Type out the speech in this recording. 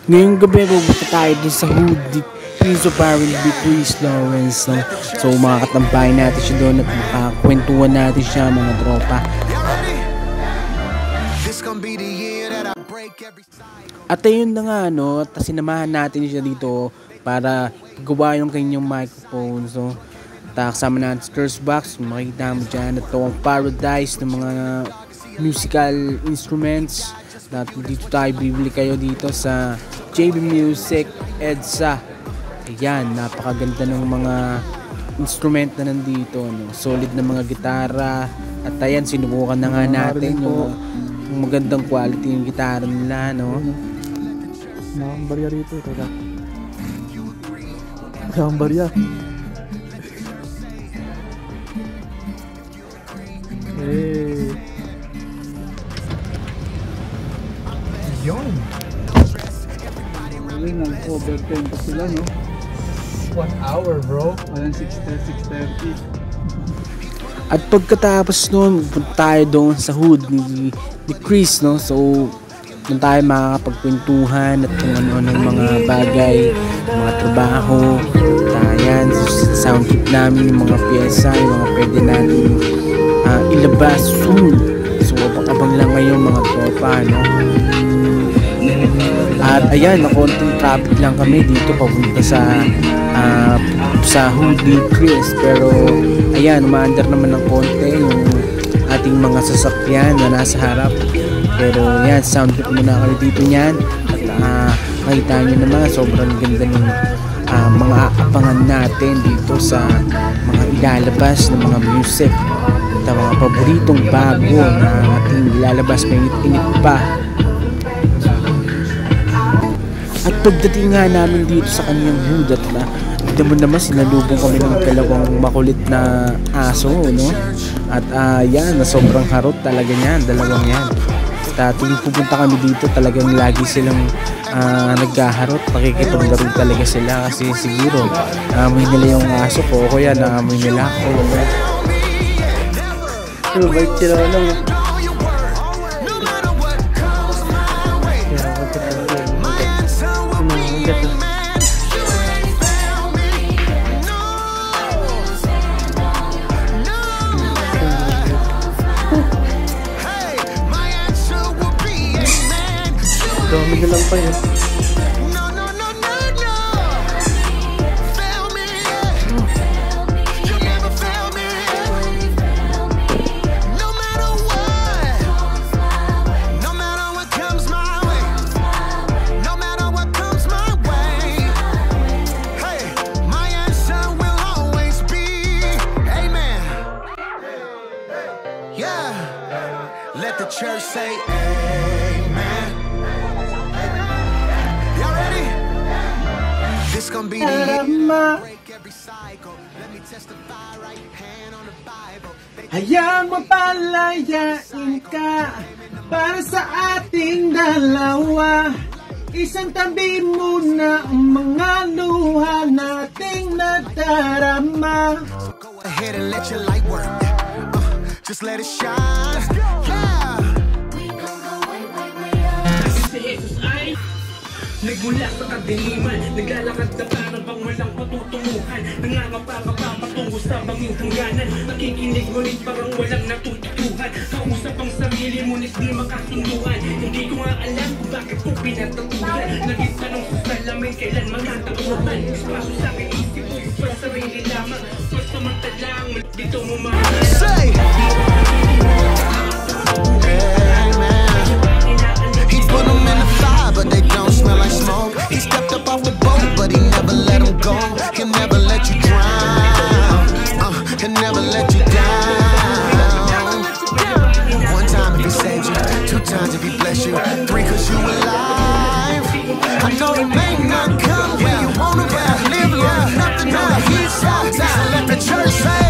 Ngayong gabi, pupunta tayo dun sa Hood, Prince of R&B, Chris Lawrence, no? So, makakatambahin natin siya doon at makakwentuhan natin siya, mga tropa. At ayun na nga, no? At sinamahan natin siya dito para gawa yung kanyang microphone. So, kasama natin sa Curse Box, makikita mo dyan. At ito ang paradise ng mga musical instruments. Dito tayo bibili kayo dito sa JB Music EDSA. Ayan, napakaganda ng mga instrument na nandito, no? Solid na mga gitara. At ayan, sinubukan na nga natin yung magandang quality yung gitara nila, no? Nakakambarya rito, teka. Nakakambarya. Hey. Yun. Ayun, nag-overtime pa sila, no? 1 hour, bro. Walang 6:30. At pagkatapos nun, punta tayo doon sa Hood ni Chris, no? So, doon tayo makakapagkwentuhan at kung ano-anong mga bagay, mga trabaho. Ayan, sound trip namin yung mga pyesa, yung mga pwede natin ilabas soon. So, abang-abang lang ngayon mga tropa, no? At ayan, na konting traffic lang kami dito papunta sa Hood ni Chris. Pero ayan, umaandar naman ng konti yung ating mga sasakyan na nasa harap. Pero ayan, sound trip muna kami dito niyan. At makita nyo naman, sobrang ganda ng mga aapangan natin dito sa mga ilalabas ng mga music. At mga paboritong bago na ating ilalabas, may init pa. At pagdating nga namin dito sa kanyang Hood, at kita mo naman sinalubong kami ng dalawang makulit na aso, no? At yan, na sobrang harot talaga niyan, dalawang yan. At tuwing pupunta kami dito, talagang lagi silang nagkaharot, nakikipaglaro talaga sila kasi siguro naamoy nila yung aso ko, o kaya naamoy nila ako. Bait sila lang. Dami na lang pa yun. Let the church say amen. Y'all ready? This gonna be the year. Break every cycle. Let me testify right hand on the Bible. Hayang mapalayain ka para sa ating dalawa. Isang tabi muna ang mga luha nating nadarama. Go ahead and let your light work. Just let it shine. Nagmula sa kadiliman, naglalakad na parang bang walang patutunguhan. Nangangapa-kapa patungo sa banging hangganan. Nakikinig ngunit parang walang natututuhan. Kausap ang sarili ngunit di makasunduan. Hindi ko nga alam kung bakit ko pinatatuhan. Naging tanong sa salamin, kailan magtatakutan. Paso sa akin isip ko, sa sarili lamang. Pasamantalang, dito mo Say! He put them in the fire, but they don't smell like smoke. He stepped up off the boat, but he never let them go. He'll never let you drown. He'll never let you down. 1 time if he saved you, 2 times if he blessed you, 3 cause you alive. I know you may not come where you wanna, but I live long enough to know that he's outside. So let the church say